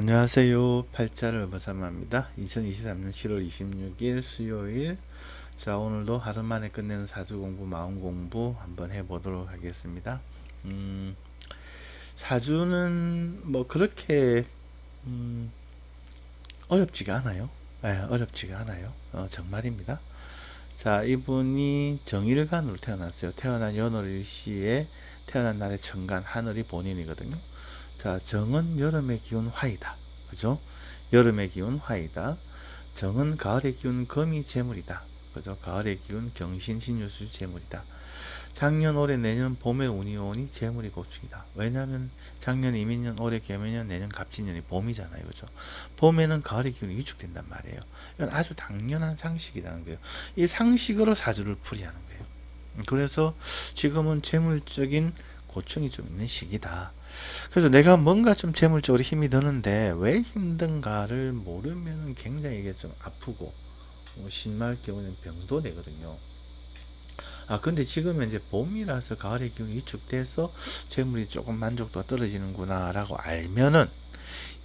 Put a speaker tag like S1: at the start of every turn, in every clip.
S1: 안녕하세요. 팔자를 머삼합니다. 2023년 7월 26일 수요일. 자, 오늘도 하루 만에 끝내는 사주 공부, 마음 공부 한번 해보도록 하겠습니다. 사주는 뭐 그렇게 음, 어렵지가 않아요. 어렵지가 않아요. 정말입니다. 자, 이분이 정일간으로 태어났어요. 태어난 연월일시에 태어난 날의 천간 하늘이 본인이거든요. 자, 정은 여름의 기운 화이다. 그죠? 여름의 기운 화이다. 정은 가을의 기운 금이 재물이다. 그죠? 가을의 기운 경신 신유수 재물이다. 작년 올해 내년 봄에 운이 오니 재물이 고충이다. 왜냐하면 작년 이민년 올해 개묘년 내년 갑진년이 봄이잖아요. 그죠? 봄에는 가을의 기운이 위축된단 말이에요. 이건 아주 당연한 상식이라는 거예요. 이 상식으로 사주를 풀이하는 거예요. 그래서 지금은 재물적인 고충이 좀 있는 시기다. 그래서 내가 뭔가 좀 재물적으로 힘이 드는데 왜 힘든가를 모르면 굉장히 이게 좀 아프고 신말 경우는 병도 되거든요. 근데 지금은 이제 봄이라서 가을의 기운이 위축돼서 재물이 조금 만족도가 떨어지는구나 라고 알면은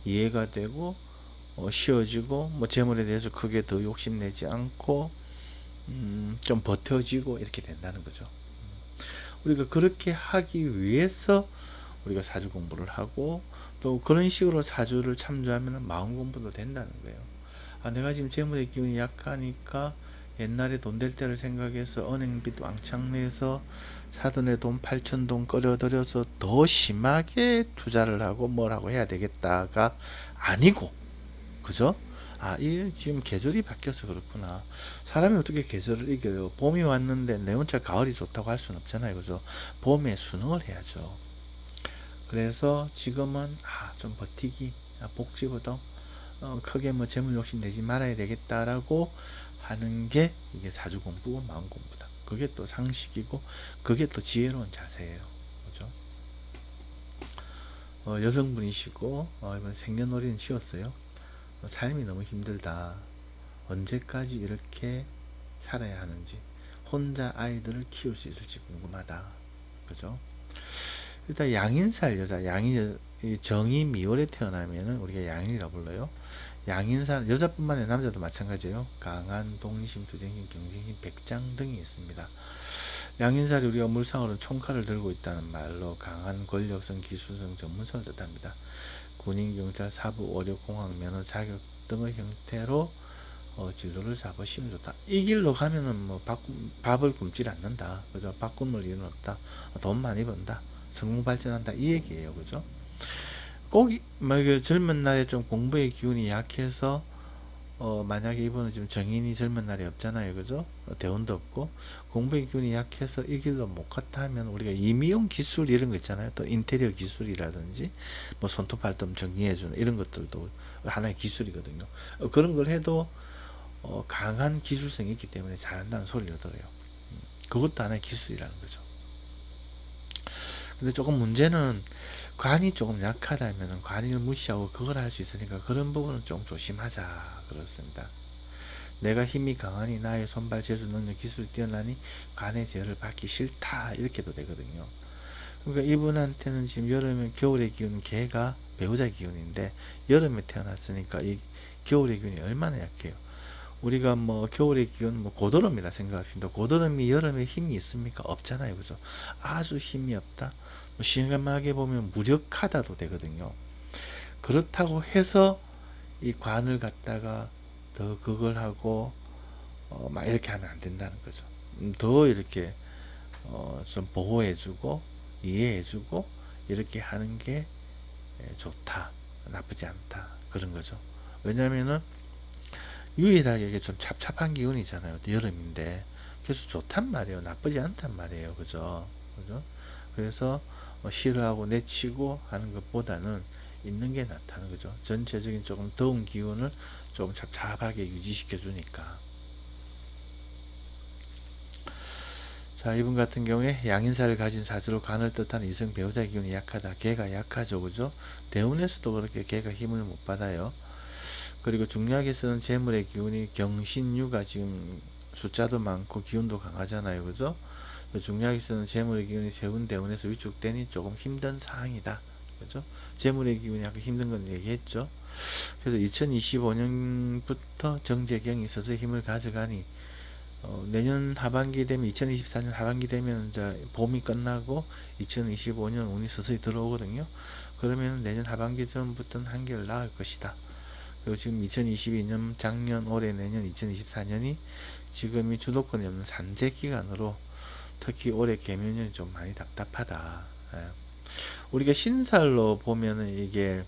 S1: 이해가 되고 쉬워지고 뭐 재물에 대해서 크게 더 욕심내지 않고 좀 버텨지고 이렇게 된다는 거죠. 우리가 그렇게 하기 위해서 우리가 사주 공부를 하고 또 그런 식으로 사주를 참조하면 마음 공부도 된다는 거예요. 내가 지금 재물의 기운이 약하니까 옛날에 돈 될 때를 생각해서 은행빚 왕창 내서 사돈의 돈 8천 돈 끌어들여서 더 심하게 투자를 하고 뭘 하고 해야 되겠다가 아니고, 그죠? 이 지금 계절이 바뀌어서 그렇구나. 사람이 어떻게 계절을 이겨요? 봄이 왔는데 내 혼자 가을이 좋다고 할 수는 없잖아요, 그죠? 봄에 순응을 해야죠. 그래서 지금은 좀 버티기, 복지보다 크게 뭐 재물 욕심 내지 말아야 되겠다라고 하는 게 이게 사주 공부, 마음 공부다. 그게 또 상식이고 그게 또 지혜로운 자세예요. 그죠? 여성분이시고 이번 생년월일은 쉬었어요. 삶이 너무 힘들다. 언제까지 이렇게 살아야 하는지, 혼자 아이들을 키울 수 있을지 궁금하다. 그죠? 일단 양인살 여자, 정이 미월에 태어나면은 우리가 양인이라 불러요. 양인살 여자뿐만 아니라 남자도 마찬가지예요. 강한 동심, 투쟁심, 경쟁심, 백장 등이 있습니다. 양인살이 우리가 물상으로는 총칼을 들고 있다는 말로 강한 권력성, 기술성, 전문성을 뜻합니다. 군인, 경찰, 사부, 어력, 공학, 면허, 자격 등의 형태로 진로를 잡으시면 좋다. 이 길로 가면은 뭐 밥을 굶질 않는다. 그죠? 밥 굶을 일은 없다. 돈 많이 번다. 성공 발전한다. 이 얘기예요. 그죠? 꼭, 젊은 날에 좀 공부의 기운이 약해서, 만약에 이분은 지금 정인이 젊은 날이 없잖아요. 그죠? 대운도 없고, 공부의 기운이 약해서 이 길로 못 갔다 하면 우리가 임의용 기술 이런 거 있잖아요. 또 인테리어 기술이라든지, 뭐 손톱 발톱 정리해주는 이런 것들도 하나의 기술이거든요. 그런 걸 해도, 강한 기술성이 있기 때문에 잘한다는 소리를 들어요. 그것도 하나의 기술이라는 거죠. 근데 조금 문제는 관이 조금 약하다면 관을 무시하고 그걸 할 수 있으니까 그런 부분은 좀 조심하자 그렇습니다. 내가 힘이 강하니 나의 손발 제주 능력 기술이 뛰어나니 관의 제어를 받기 싫다 이렇게도 되거든요. 그러니까 이분한테는 지금 여름에 겨울의 기운 개가 배우자 기운인데 여름에 태어났으니까 이 겨울의 기운이 얼마나 약해요. 우리가 뭐 겨울의 기운 뭐 고드름이라 생각합니다. 고드름이 여름에 힘이 있습니까? 없잖아요. 그죠? 아주 힘이 없다. 뭐 심하게 보면 무력하다도 되거든요. 그렇다고 해서 이 관을 갖다가 더 그걸 하고 막 이렇게 하면 안 된다는 거죠. 더 이렇게 좀 보호해주고 이해해주고 이렇게 하는 게 좋다. 나쁘지 않다. 그런 거죠. 왜냐면은 유일하게 이게 좀 찹찹한 기운이잖아요. 여름인데. 그래서 좋단 말이에요. 나쁘지 않단 말이에요. 그죠? 그죠? 그래서 싫어하고 내치고 하는 것보다는 있는 게 낫다는 거죠. 전체적인 조금 더운 기운을 좀 찹찹하게 유지시켜 주니까. 자, 이분 같은 경우에 양인사를 가진 사주로 간을 뜻하는 이성 배우자 기운이 약하다. 개가 약하죠. 그죠? 대운에서도 그렇게 개가 힘을 못 받아요. 그리고 중력에서는 재물의 기운이 경신유가 지금 숫자도 많고 기운도 강하잖아요. 그죠? 중력에서는 재물의 기운이 세운 대운에서 위축되니 조금 힘든 상황이다. 그죠? 재물의 기운이 아까 힘든 건 얘기했죠. 그래서 2025년부터 정제경이 서서히 힘을 가져가니 내년 하반기 되면 2024년 하반기 되면 이제 봄이 끝나고 2025년 운이 서서히 들어오거든요. 그러면 내년 하반기 전부터는 한결 나을 것이다. 그리고 지금 2022년 작년 올해 내년 2024년이 지금이 주도권이 없는 산재 기간으로 특히 올해 개묘년이 좀 많이 답답하다. 예. 우리가 신살로 보면은 이게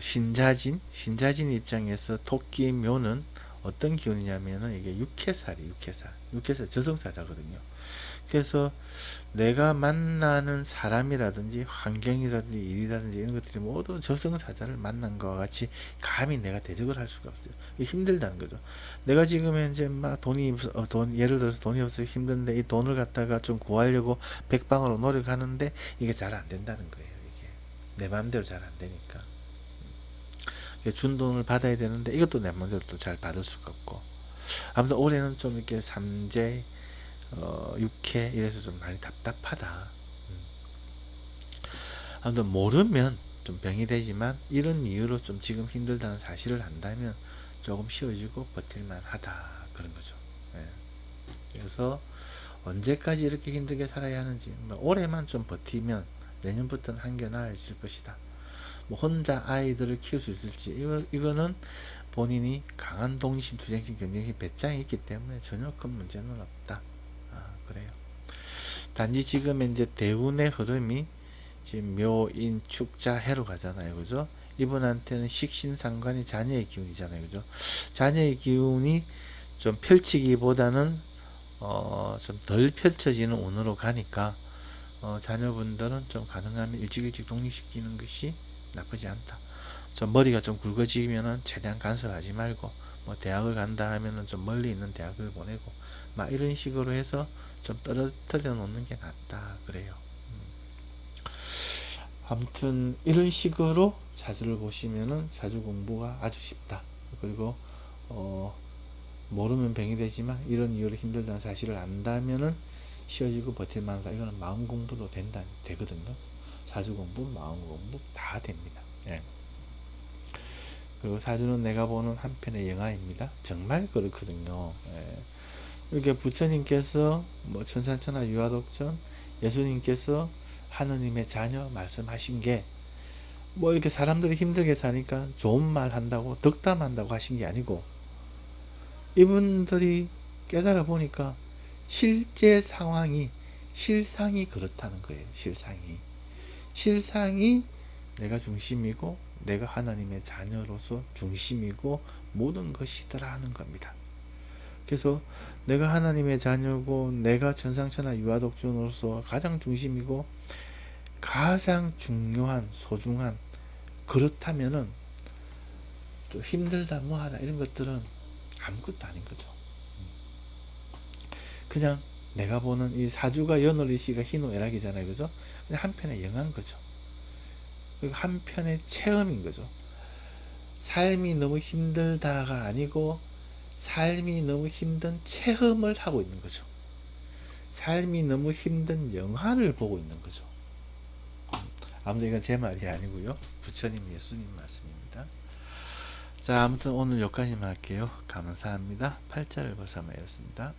S1: 신자진 입장에서 토끼 묘는 어떤 기운이냐면은 이게 육해살 저승사자거든요. 그래서 내가 만나는 사람이라든지 환경이라든지 일이라든지 이런 것들이 모두 저승사자를 만난 것과 같이 감히 내가 대적을 할 수가 없어요. 이게 힘들다는 거죠. 내가 지금 현재 막 예를 들어서 돈이 없어서 힘든데 이 돈을 갖다가 좀 구하려고 백방으로 노력하는데 이게 잘 안 된다는 거예요. 이게 내 마음대로 잘 안 되니까. 준 돈을 받아야 되는데 이것도 내 마음대로 또 잘 받을 수가 없고. 아무튼 올해는 좀 이렇게 삼재 6회 이래서 좀 많이 답답하다. 아무튼 모르면 좀 병이 되지만 이런 이유로 좀 지금 힘들다는 사실을 안다면 조금 쉬워지고 버틸만 하다 그런 거죠. 예. 그래서 언제까지 이렇게 힘들게 살아야 하는지 올해만 좀 버티면 내년부터는 한결 나아질 것이다. 뭐 혼자 아이들을 키울 수 있을지 이거는 본인이 강한 동심, 투쟁심, 경쟁심, 배짱이 있기 때문에 전혀 큰 문제는 없다. 그래요. 단지 지금 이제 대운의 흐름이 지금 묘인 축자 해로 가잖아요. 그죠? 이분한테는 식신상관이 자녀의 기운이잖아요. 그죠? 자녀의 기운이 좀 펼치기보다는 좀 덜 펼쳐지는 운으로 가니까 자녀분들은 좀 가능하면 일찍 독립시키는 것이 나쁘지 않다. 좀 머리가 좀 굵어지면은 최대한 간섭하지 말고 뭐 대학을 간다 하면은 좀 멀리 있는 대학을 보내고 막 이런 식으로 해서 좀 떨어뜨려 놓는 게 낫다 그래요. 아무튼 이런 식으로 사주를 보시면은 사주 공부가 아주 쉽다. 그리고 모르면 병이 되지만 이런 이유로 힘들다는 사실을 안다면은 쉬워지고 버틸만하다. 이거는 마음 공부도 되거든요. 사주 공부, 마음 공부 다 됩니다. 예. 그리고 사주는 내가 보는 한편의 영화입니다. 정말 그렇거든요. 예. 이렇게 부처님께서 뭐 천산천하 유아독전, 예수님께서 하느님의 자녀 말씀하신 게 뭐 이렇게 사람들이 힘들게 사니까 좋은 말 한다고 덕담한다고 하신 게 아니고 이분들이 깨달아 보니까 실제 상황이 실상이 그렇다는 거예요. 실상이 내가 중심이고 내가 하나님의 자녀로서 중심이고 모든 것이더라 하는 겁니다. 그래서 내가 하나님의 자녀고 내가 천상천하 유아독존으로서 가장 중심이고 가장 중요한 소중한 그렇다면은 또 힘들다 뭐하다 이런 것들은 아무것도 아닌 거죠. 그냥 내가 보는 이 사주가 연월일시가 희노애락이잖아요. 그죠? 그냥 한편의 영한 거죠. 한편의 체험인 거죠. 삶이 너무 힘들다가 아니고 삶이 너무 힘든 체험을 하고 있는 거죠. 삶이 너무 힘든 영화를 보고 있는 거죠. 아무튼 이건 제 말이 아니고요. 부처님 예수님 말씀입니다. 자, 아무튼 오늘 여기까지만 할게요. 감사합니다. 팔자를 벗어마였습니다.